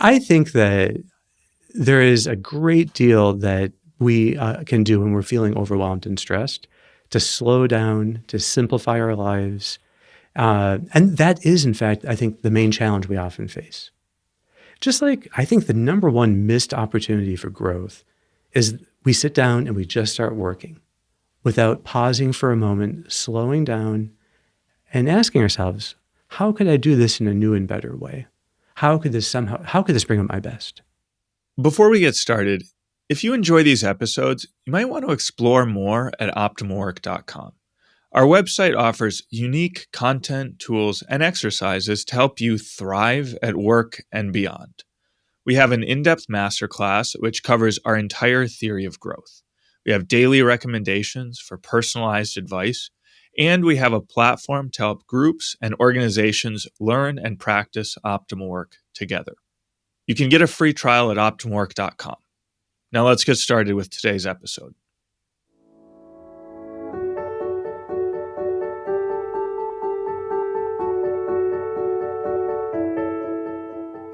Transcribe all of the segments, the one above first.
I think that there is a great deal that we can do when we're feeling overwhelmed and stressed to slow down, to simplify our lives. And that is, in fact, I think, the main challenge we often face. Just like I think the number one missed opportunity for growth is we sit down and we just start working without pausing for a moment, slowing down, and asking ourselves, how could I do this in a new and better way? How could this bring out my best? Before we get started, if you enjoy these episodes, you might want to explore more at OptimalWork.com. Our website offers unique content, tools, and exercises to help you thrive at work and beyond. We have an in-depth masterclass which covers our entire theory of growth. We have daily recommendations for personalized advice, and we have a platform to help groups and organizations learn and practice optimal work together. You can get a free trial at OptimalWork.com. Now let's get started with today's episode.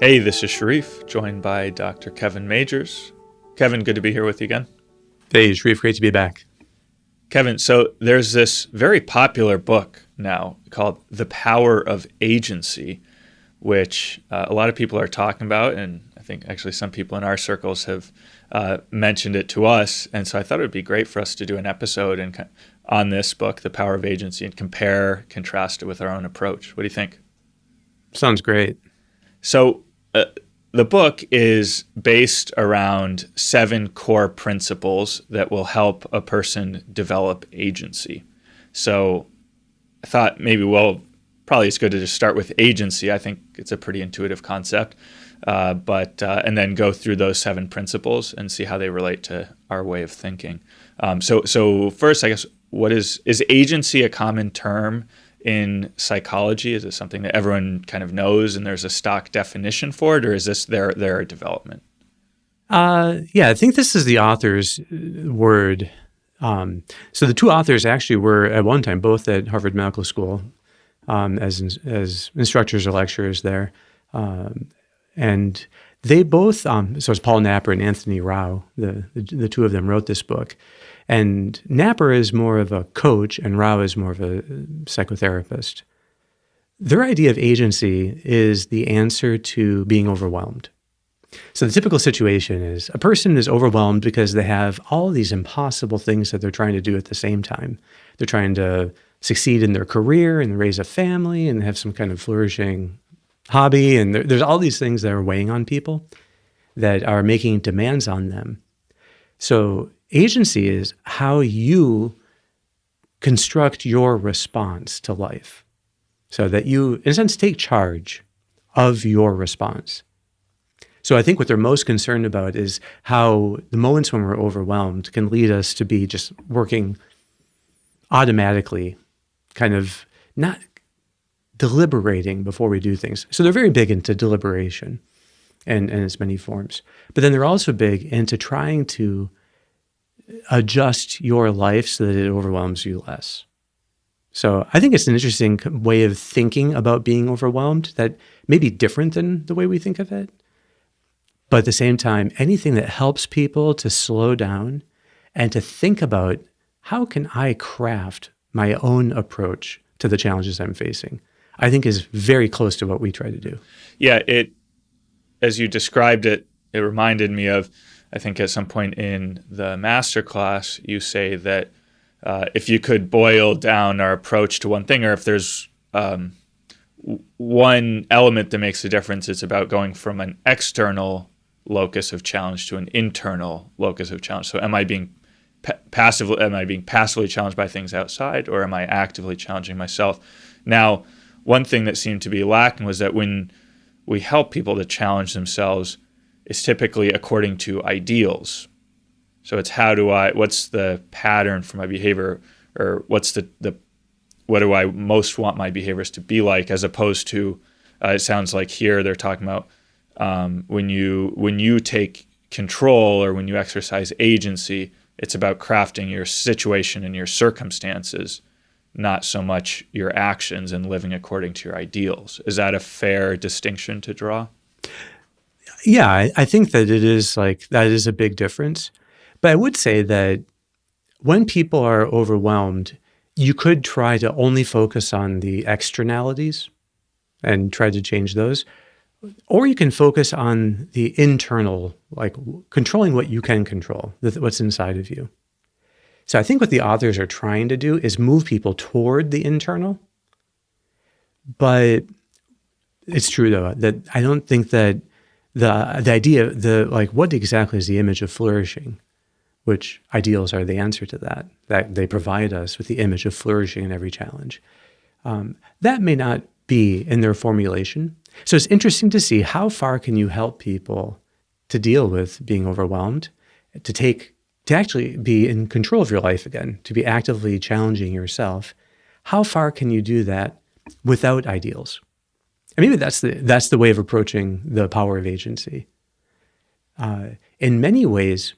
Hey, this is Sharif, joined by Dr. Kevin Majors. Kevin, good to be here with you again. Hey, Sharif, great to be back. Kevin, so there's this very popular book now called The Power of Agency, which a lot of people are talking about, and I think actually some people in our circles have mentioned it to us. And so I thought it would be great for us to do an episode on this book, The Power of Agency, and contrast it with our own approach. What do you think? Sounds great. So the book is based around 7 core principles that will help a person develop agency. So I thought probably it's good to just start with agency. I think it's a pretty intuitive concept, and then go through those 7 principles and see how they relate to our way of thinking. So first, I guess, is agency a common term in psychology? Is it something that everyone kind of knows and there's a stock definition for it, or is this their development? Yeah, I think this is the author's word. So the two authors actually were at one time both at Harvard Medical School as instructors or lecturers there. And they both, so it's Paul Napper and Anthony Rao, the two of them wrote this book. And Napper is more of a coach and Rao is more of a psychotherapist. Their idea of agency is the answer to being overwhelmed. So the typical situation is a person is overwhelmed because they have all these impossible things that they're trying to do at the same time. They're trying to succeed in their career and raise a family and have some kind of flourishing hobby. And there's all these things that are weighing on people that are making demands on them. So agency is how you construct your response to life so that you, in a sense, take charge of your response. So I think what they're most concerned about is how the moments when we're overwhelmed can lead us to be just working automatically, kind of not deliberating before we do things. So they're very big into deliberation and its many forms. But then they're also big into trying to adjust your life so that it overwhelms you less. So I think it's an interesting way of thinking about being overwhelmed that may be different than the way we think of it. But at the same time, anything that helps people to slow down and to think about how can I craft my own approach to the challenges I'm facing, I think is very close to what we try to do. Yeah, as you described it, it reminded me of, I think at some point in the masterclass, you say that if you could boil down our approach to one thing, or if there's one element that makes a difference, it's about going from an external locus of challenge to an internal locus of challenge. So am I being passively challenged by things outside, or am I actively challenging myself? Now, one thing that seemed to be lacking was that when we help people to challenge themselves, it's typically according to ideals. So it's what's the pattern for my behavior, or what do I most want my behaviors to be like, as opposed to, it sounds like here they're talking about when you take control or when you exercise agency, it's about crafting your situation and your circumstances, not so much your actions and living according to your ideals. Is that a fair distinction to draw? Yeah, I think that it is like that is a big difference. But I would say that when people are overwhelmed, you could try to only focus on the externalities and try to change those. Or you can focus on the internal, like controlling what you can control, what's inside of you. So I think what the authors are trying to do is move people toward the internal. But it's true though that I don't think that the idea, what exactly is the image of flourishing? Which ideals are the answer to that they provide us with the image of flourishing in every challenge. That may not be in their formulation. So it's interesting to see how far can you help people to deal with being overwhelmed, to actually be in control of your life again, to be actively challenging yourself. How far can you do that without ideals? And maybe that's the way of approaching the power of agency. In many ways,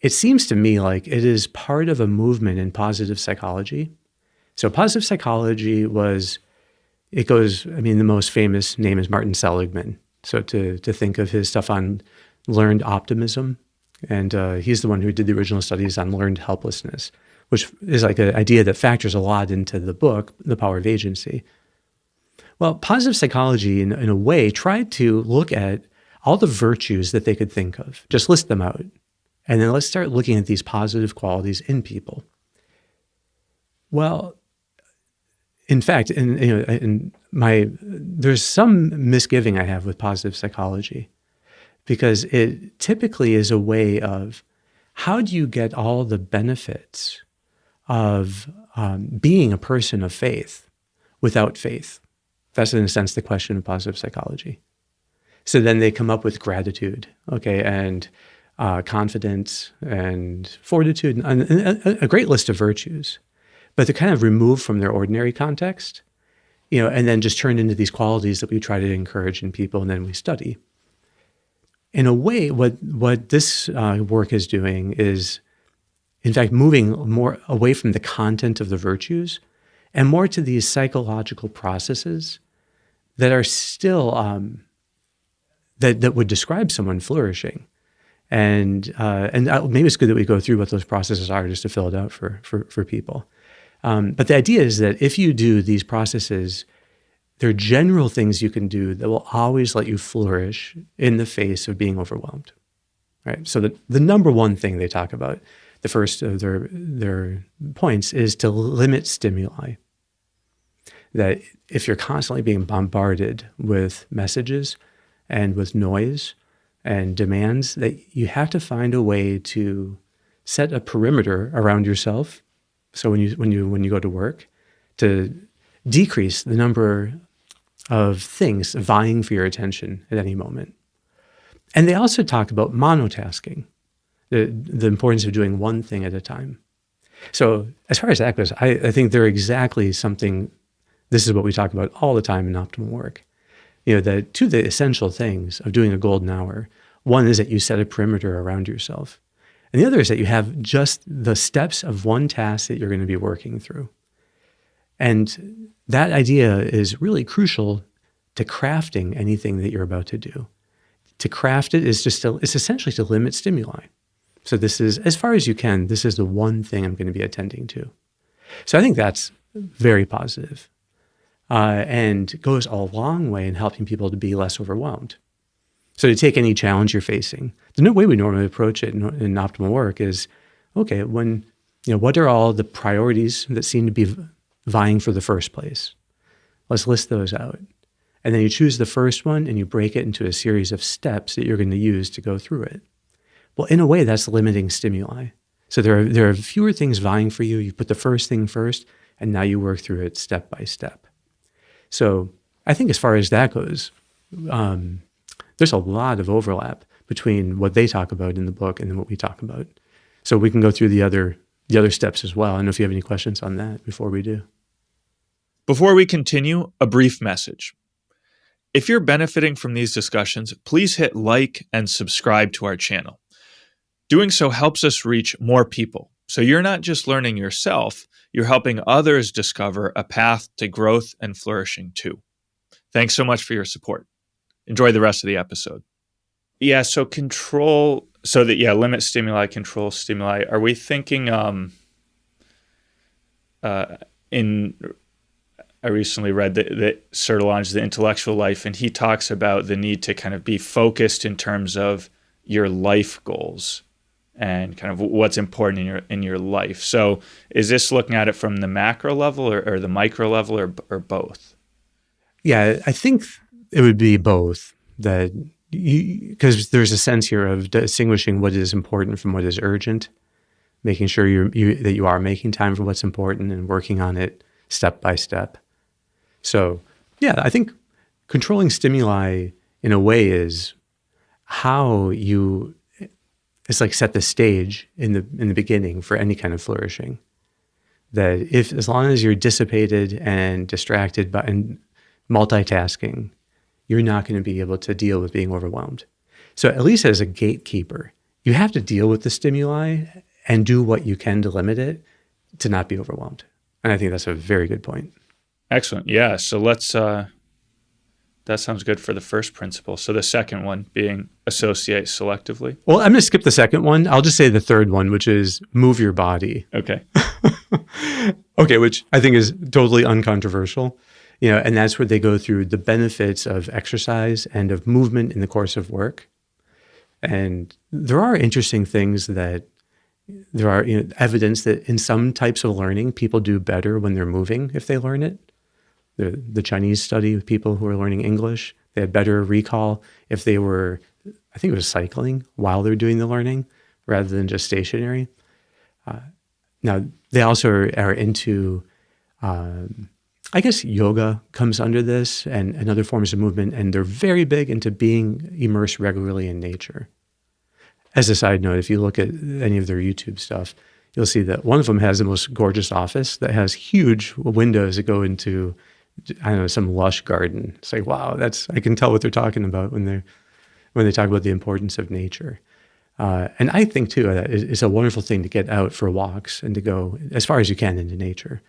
it seems to me like it is part of a movement in positive psychology. So positive psychology the most famous name is Martin Seligman. So to think of his stuff on learned optimism, and he's the one who did the original studies on learned helplessness, which is like an idea that factors a lot into the book, The Power of Agency. Well, positive psychology, in a way, tried to look at all the virtues that they could think of, just list them out. And then let's start looking at these positive qualities in people. Well, in fact, there's some misgiving I have with positive psychology, because it typically is a way of how do you get all the benefits of being a person of faith without faith? That's, in a sense, the question of positive psychology. So then they come up with gratitude, okay, and confidence and fortitude, and a great list of virtues. But they're kind of removed from their ordinary context, and then just turned into these qualities that we try to encourage in people, and then we study. In a way, what this work is doing is, in fact, moving more away from the content of the virtues and more to these psychological processes that are still, that would describe someone flourishing. And maybe it's good that we go through what those processes are just to fill it out for people. But the idea is that if you do these processes, there are general things you can do that will always let you flourish in the face of being overwhelmed, right? So the number one thing they talk about, the first of their points, is to limit stimuli. That if you're constantly being bombarded with messages and with noise and demands, that you have to find a way to set a perimeter around yourself. So when you go to work, to decrease the number of things vying for your attention at any moment. And they also talk about monotasking, the importance of doing one thing at a time. So as far as that goes, I think they're exactly something. This is what we talk about all the time in OptimalWork. The essential things of doing a golden hour. One is that you set a perimeter around yourself. And the other is that you have just the steps of one task that you're going to be working through. And that idea is really crucial to crafting anything that you're about to do. To craft it is it's essentially to limit stimuli. So this is, as far as you can, this is the one thing I'm going to be attending to. So I think that's very positive. And goes a long way in helping people to be less overwhelmed. So to take any challenge you're facing, the way we normally approach it in OptimalWork is, okay, what are all the priorities that seem to be vying for the first place? Let's list those out. And then you choose the first one and you break it into a series of steps that you're going to use to go through it. Well, in a way, that's limiting stimuli. So there are fewer things vying for you. You put the first thing first, and now you work through it step by step. So I think as far as that goes, there's a lot of overlap between what they talk about in the book and then what we talk about. So we can go through the other steps as well. I don't know if you have any questions on that before we do. Before we continue, a brief message. If you're benefiting from these discussions, please hit like and subscribe to our channel. Doing so helps us reach more people. So you're not just learning yourself, you're helping others discover a path to growth and flourishing too. Thanks so much for your support. Enjoy the rest of the episode. Yeah, so control, so that, yeah, limit stimuli, control stimuli. Are we thinking in I recently read that Sertilon's The Intellectual Life, and he talks about the need to kind of be focused in terms of your life goals and kind of what's important in your life. So is this looking at it from the macro level or the micro level or both? Yeah, I think it would be both. That because there's a sense here of distinguishing what is important from what is urgent, making sure that you are making time for what's important and working on it step by step. So, yeah, I think controlling stimuli in a way is how you, it's like set the stage in the beginning for any kind of flourishing. That if, as long as you're dissipated and distracted and multitasking, you're not going to be able to deal with being overwhelmed. So at least as a gatekeeper, you have to deal with the stimuli and do what you can to limit it to not be overwhelmed. And I think that's a very good point. Excellent. Yeah. So let's, that sounds good for the first principle. So the second one being associate selectively. Well, I'm going to skip the second one. I'll just say the third one, which is move your body. Okay. Okay, which I think is totally uncontroversial. And that's where they go through the benefits of exercise and of movement in the course of work. And there are interesting things that there are evidence that in some types of learning, people do better when they're moving if they learn it. The Chinese study with people who are learning English, they had better recall if they were, I think it was cycling while they're doing the learning rather than just stationary. Now, they also are into, I guess yoga comes under this and other forms of movement, and they're very big into being immersed regularly in nature. As a side note, if you look at any of their YouTube stuff, you'll see that one of them has the most gorgeous office that has huge windows that go into, I don't know, some lush garden. It's like, wow, I can tell what they're talking about when they talk about the importance of nature. And I think too that it's a wonderful thing to get out for walks and to go as far as you can into nature.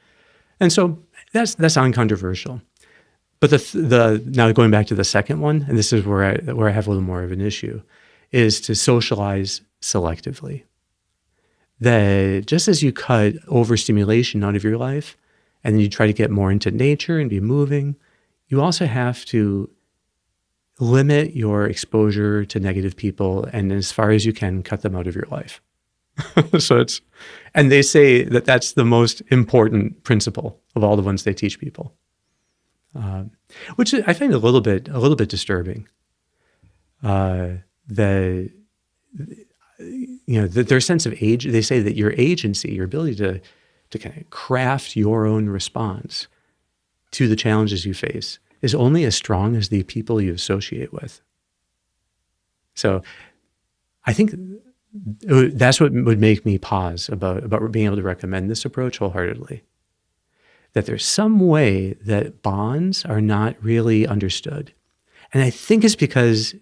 And so that's uncontroversial. But now going back to the second one, and this is where I have a little more of an issue, is to socialize selectively. That just as you cut overstimulation out of your life, and then you try to get more into nature and be moving, you also have to limit your exposure to negative people, and as far as you can, cut them out of your life. And they say that that's the most important principle of all the ones they teach people, which I find a little bit disturbing. Their sense of age. They say that your agency, your ability to kind of craft your own response to the challenges you face, is only as strong as the people you associate with. So I think that's what would make me pause about being able to recommend this approach wholeheartedly. That there's some way that bonds are not really understood. And I think it's because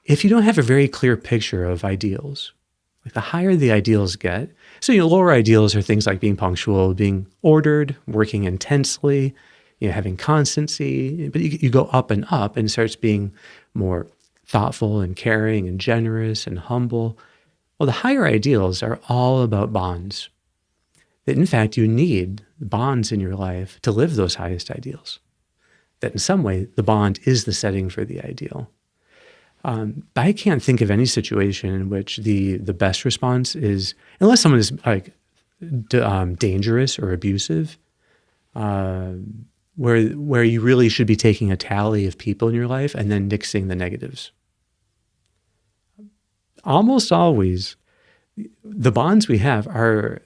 if you don't have a very clear picture of ideals, like the higher the ideals get, so lower ideals are things like being punctual, being ordered, working intensely, having constancy, but you go up and it starts being more thoughtful and caring and generous and humble. Well, the higher ideals are all about bonds. That in fact, you need bonds in your life to live those highest ideals. That in some way, the bond is the setting for the ideal. But I can't think of any situation in which the best response is, unless someone is like dangerous or abusive, where you really should be taking a tally of people in your life and then nixing the negatives. Almost always, the bonds we have are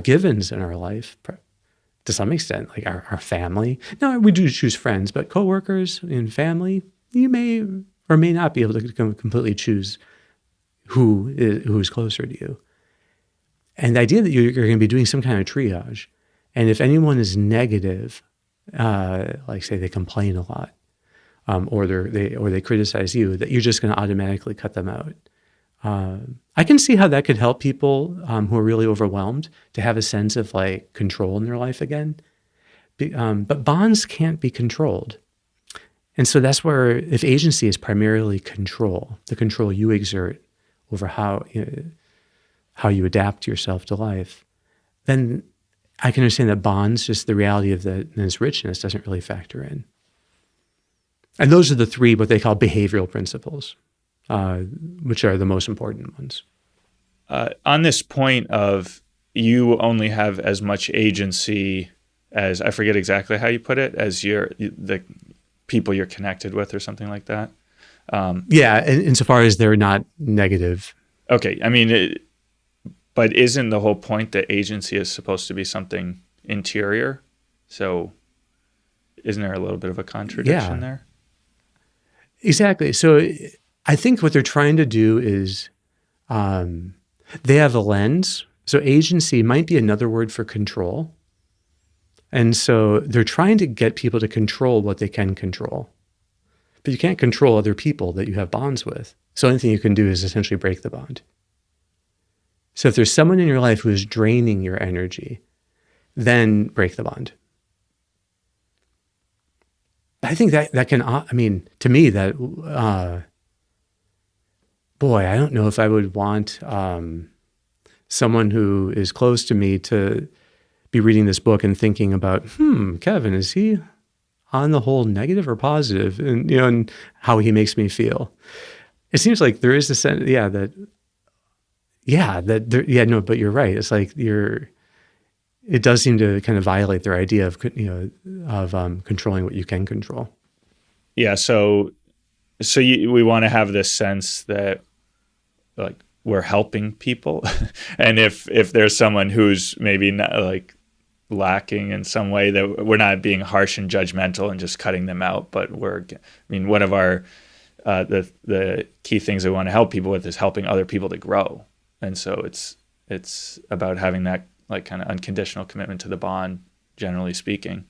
givens in our life, to some extent, like our family. Now, we do choose friends, but coworkers and family, you may or may not be able to completely choose who is closer to you. And the idea that you're going to be doing some kind of triage, and if anyone is negative, like say they complain a lot, or they criticize you, that you're just going to automatically cut them out. I can see how that could help people who are really overwhelmed to have a sense of like control in their life again. But bonds can't be controlled. And so that's where, if agency is primarily control, the control you exert over how you adapt yourself to life, then I can understand that bonds, just the reality of its richness, doesn't really factor in. And those are the three, what they call behavioral principles, which are the most important ones. On this point of you only have as much agency as, I forget exactly how you put it, as the people you're connected with or something like that. Yeah, insofar as they're not negative. Okay, I mean, but isn't the whole point that agency is supposed to be something interior? So isn't there a little bit of a contradiction there? Exactly. So I think what they're trying to do is they have a lens. So agency might be another word for control. And so they're trying to get people to control what they can control. But you can't control other people that you have bonds with. So the only thing you can do is essentially break the bond. So if there's someone in your life who is draining your energy, then break the bond. I think that can, to me, that, boy, I don't know if I would want someone who is close to me to be reading this book and thinking about, Kevin, is he on the whole negative or positive? And how he makes me feel. It seems like there is a sense, but you're right. It's like it does seem to kind of violate their idea of controlling what you can control. Yeah. So we want to have this sense that like we're helping people, and if there's someone who's maybe not like lacking in some way, that we're not being harsh and judgmental and just cutting them out, but one of our the key things we want to help people with is helping other people to grow, and so it's about having that like kind of unconditional commitment to the bond, generally speaking.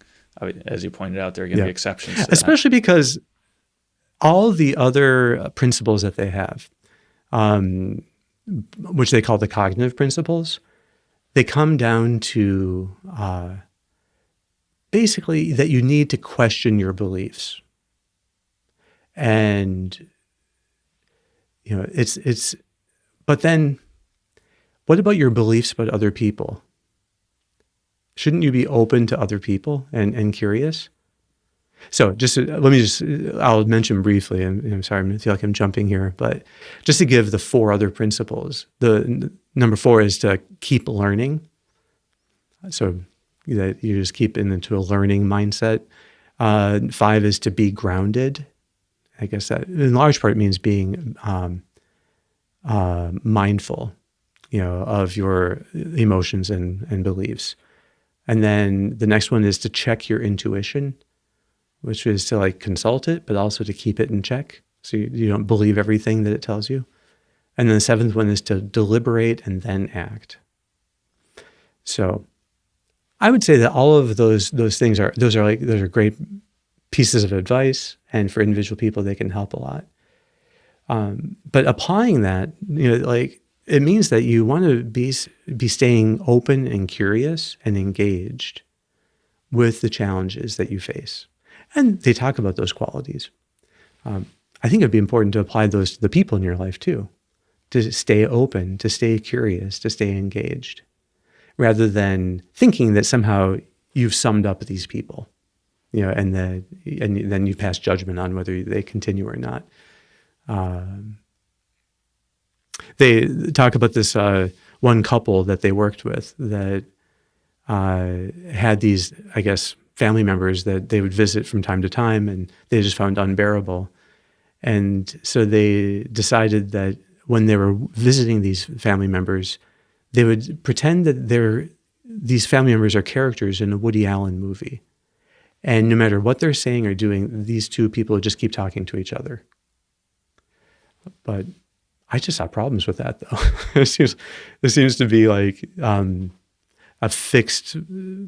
As you pointed out, there are going to be exceptions to especially that. Because all the other principles that they have, which they call the cognitive principles, they come down to basically that you need to question your beliefs. And, but then what about your beliefs about other people? Shouldn't you be open to other people and curious? So I'll mention briefly, and I'm sorry, I feel like I'm jumping here, but just to give the 4 other principles. The number 4 is to keep learning. So that you just keep into a learning mindset. 5 is to be grounded. I guess that in large part means being mindful, of your emotions and beliefs. And then the next one is to check your intuition, which is to like consult it, but also to keep it in check. So you don't believe everything that it tells you. And then the 7th one is to deliberate and then act. So I would say that all of those things are great pieces of advice, and for individual people, they can help a lot. But applying that, it means that you want to be staying open and curious and engaged with the challenges that you face. And they talk about those qualities. I think it'd be important to apply those to the people in your life too, to stay open, to stay curious, to stay engaged, rather than thinking that somehow you've summed up these people, and then you pass judgment on whether they continue or not. They talk about this one couple that they worked with that had these, I guess, family members that they would visit from time to time, and they just found unbearable. And so they decided that when they were visiting these family members, they would pretend that these family members are characters in a Woody Allen movie. And no matter what they're saying or doing, these two people would just keep talking to each other. But I just saw problems with that, though. It seems to be like a fixed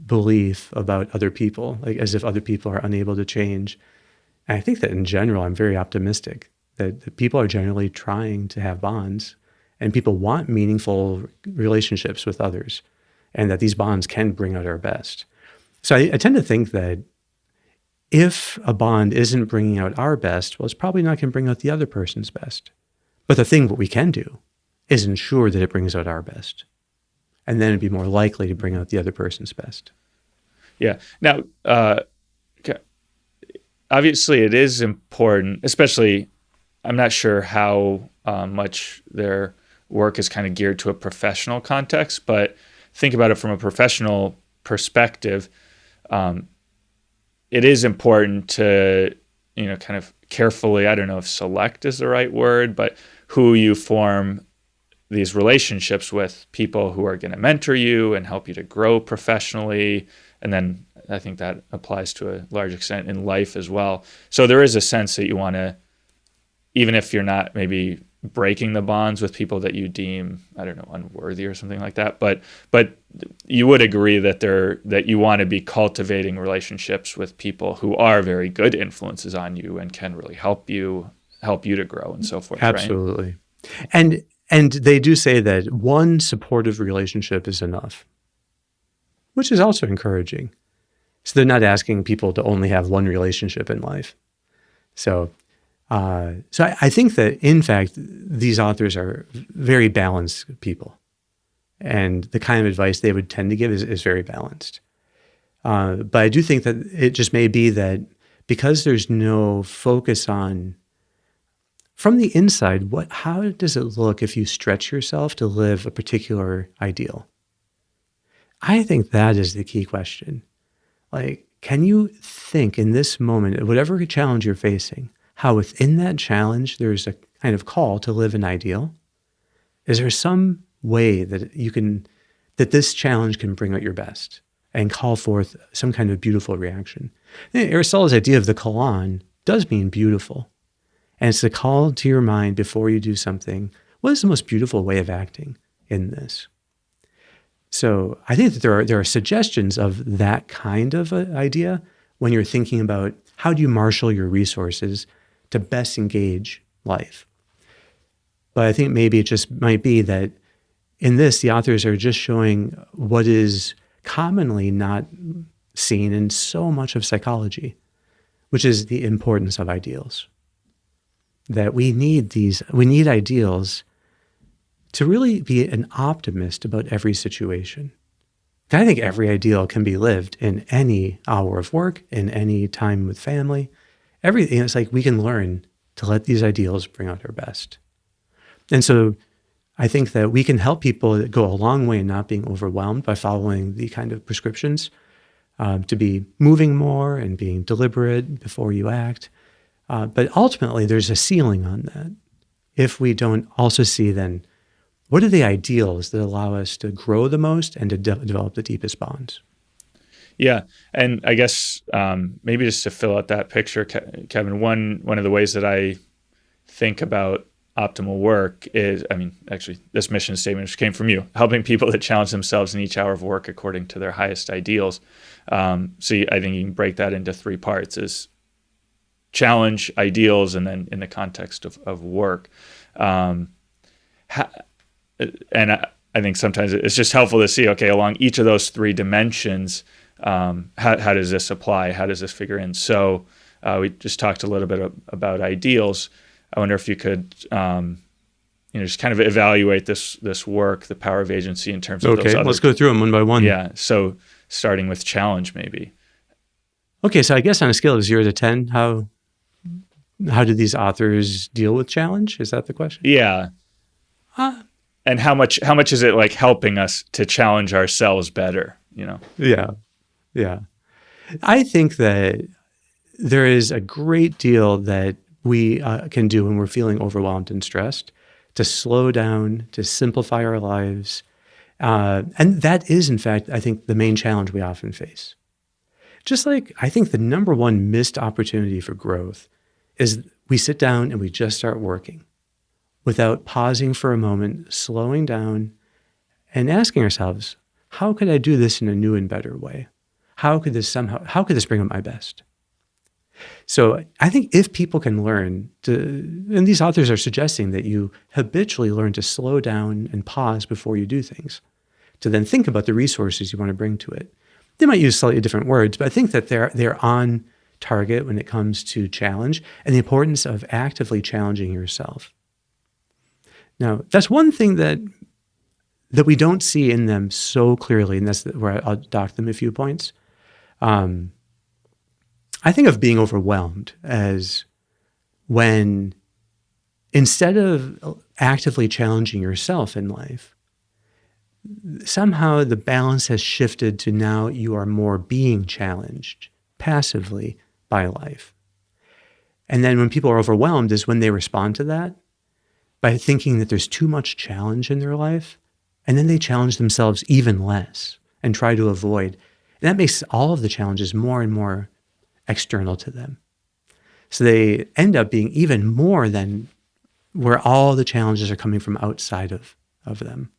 belief about other people, like as if other people are unable to change. And I think that in general, I'm very optimistic that people are generally trying to have bonds, and people want meaningful relationships with others, and that these bonds can bring out our best. So I tend to think that if a bond isn't bringing out our best, well, it's probably not going to bring out the other person's best. But the thing what we can do is ensure that it brings out our best. And then it'd be more likely to bring out the other person's best. Yeah. Now, obviously it is important, especially, I'm not sure how much their work is kind of geared to a professional context, but think about it from a professional perspective. It is important to, kind of carefully, I don't know if select is the right word, but who you form these relationships with, people who are going to mentor you and help you to grow professionally. And then I think that applies to a large extent in life as well. So there is a sense that you want to, even if you're not maybe breaking the bonds with people that you deem, I don't know, unworthy or something like that, but you would agree that you want to be cultivating relationships with people who are very good influences on you and can really help you to grow and so forth. Absolutely. Right? And they do say that one supportive relationship is enough, which is also encouraging. So they're not asking people to only have one relationship in life. So I think that, in fact, these authors are very balanced people. And the kind of advice they would tend to give is very balanced. But I do think that it just may be that because there's no focus on, from the inside, how does it look if you stretch yourself to live a particular ideal? I think that is the key question. Like, can you think in this moment, whatever challenge you're facing, how within that challenge there's a kind of call to live an ideal? Is there some way that that this challenge can bring out your best and call forth some kind of beautiful reaction? Aristotle's idea of the koan does mean beautiful. And it's the call to your mind before you do something. What is the most beautiful way of acting in this? So I think that there are suggestions of that kind of idea when you're thinking about how do you marshal your resources to best engage life. But I think maybe it just might be that in this, the authors are just showing what is commonly not seen in so much of psychology, which is the importance of ideals. That we need ideals to really be an optimist about every situation. I think every ideal can be lived in any hour of work, in any time with family. Everything. It's like we can learn to let these ideals bring out our best. And so I think that we can help people go a long way in not being overwhelmed by following the kind of prescriptions, to be moving more and being deliberate before you act. But ultimately, there's a ceiling on that. If we don't also see then, what are the ideals that allow us to grow the most and to develop the deepest bonds? Yeah. And I guess maybe just to fill out that picture, Kevin, one of the ways that I think about optimal work is, actually, this mission statement which came from you, helping people to challenge themselves in each hour of work according to their highest ideals. I think you can break that into three parts: is challenge, ideals, and then in the context of work. And I think sometimes it's just helpful to see, okay, along each of those three dimensions, how does this apply? How does this figure in? So we just talked a little bit about ideals. I wonder if you could, just kind of evaluate this work, the power of agency in terms of those other. Let's go through them one by one. Yeah. So starting with challenge, maybe. Okay. So I guess on a scale of 0 to 10, how do these authors deal with challenge? Is that the question? Yeah. And how much is it like helping us to challenge ourselves better? Yeah. I think that there is a great deal that we can do when we're feeling overwhelmed and stressed to slow down, to simplify our lives. And that is, in fact, I think the main challenge we often face. Just like I think the number one missed opportunity for growth is we sit down and we just start working without pausing for a moment, slowing down and asking ourselves, how could I do this in a new and better way? How could this bring out my best? So I think if people can learn to, and these authors are suggesting that you habitually learn to slow down and pause before you do things, to then think about the resources you want to bring to it. They might use slightly different words, but I think that they're on target when it comes to challenge and the importance of actively challenging yourself. Now, that's one thing that we don't see in them so clearly, and that's where I'll dock them a few points. I think of being overwhelmed as when, instead of actively challenging yourself in life, somehow the balance has shifted to now you are more being challenged passively by life. And then when people are overwhelmed is when they respond to that by thinking that there's too much challenge in their life, and then they challenge themselves even less and try to avoid. And that makes all of the challenges more and more external to them. So they end up being even more than where all the challenges are coming from outside of them.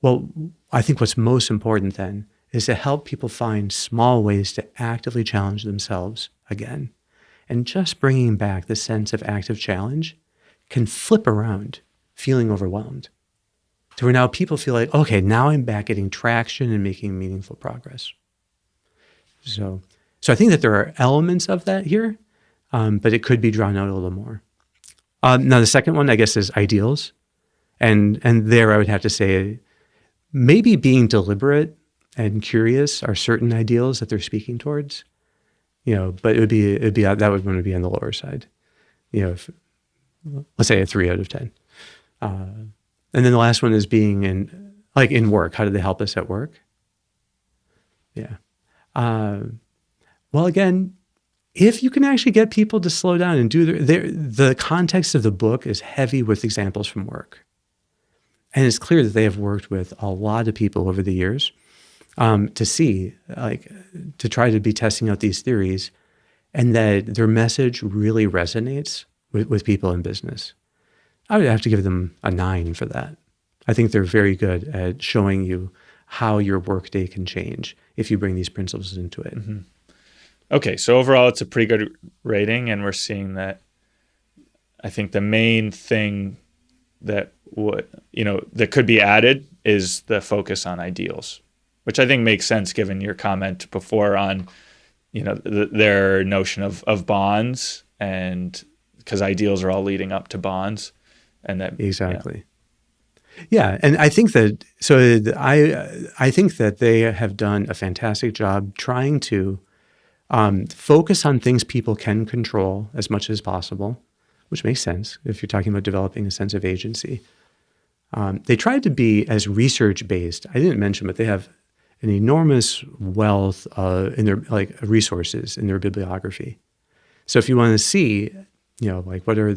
Well, I think what's most important then is to help people find small ways to actively challenge themselves again. And just bringing back the sense of active challenge can flip around feeling overwhelmed to where now people feel like, okay, now I'm back getting traction and making meaningful progress. So I think that there are elements of that here, but it could be drawn out a little more. Now, the second one, I guess, is ideals. And there I would have to say, maybe being deliberate and curious are certain ideals that they're speaking towards, but it would be that would want to be on the lower side, if, let's say a 3 out of 10. And then the last one is being in work. How do they help us at work? Yeah. Well, again, if you can actually get people to slow down and do the context of the book is heavy with examples from work. And it's clear that they have worked with a lot of people over the years to try to be testing out these theories, and that their message really resonates with people in business. I would have to give them a 9 for that. I think they're very good at showing you how your workday can change if you bring these principles into it. Mm-hmm. Okay, so overall, it's a pretty good rating, and we're seeing that. I think the main thing that that could be added is the focus on ideals, which I think makes sense given your comment before on, their notion of bonds, and because ideals are all leading up to bonds, and that exactly. Yeah, and I think that I think that they have done a fantastic job trying to focus on things people can control as much as possible, which makes sense if you're talking about developing a sense of agency. They tried to be as research-based. I didn't mention, but they have an enormous wealth in their resources in their bibliography. So if you want to see, what are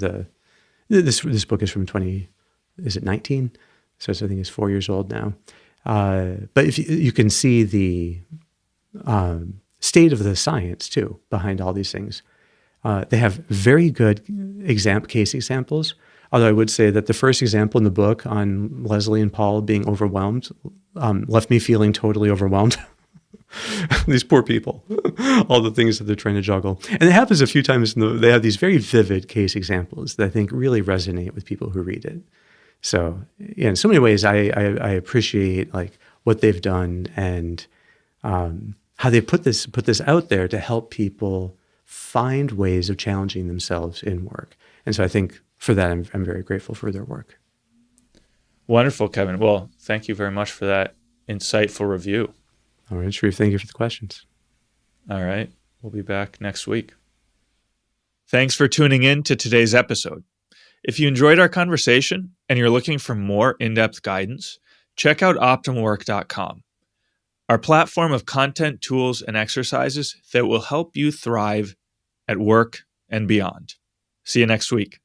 this book is from 19? So I think it's 4 years old now. But if you can see the state of the science too behind all these things. They have very good case examples, although I would say that the first example in the book on Leslie and Paul being overwhelmed left me feeling totally overwhelmed. These poor people, all the things that they're trying to juggle. And it happens a few times. They have these very vivid case examples that I think really resonate with people who read it. So in so many ways, I appreciate what they've done and how they put this out there to help people find ways of challenging themselves in work. And so I think for that, I'm very grateful for their work. Wonderful, Kevin. Well, thank you very much for that insightful review. All right, Sharif, thank you for the questions. All right, we'll be back next week. Thanks for tuning in to today's episode. If you enjoyed our conversation and you're looking for more in-depth guidance, check out OptimalWork.com, our platform of content, tools, and exercises that will help you thrive at work and beyond. See you next week.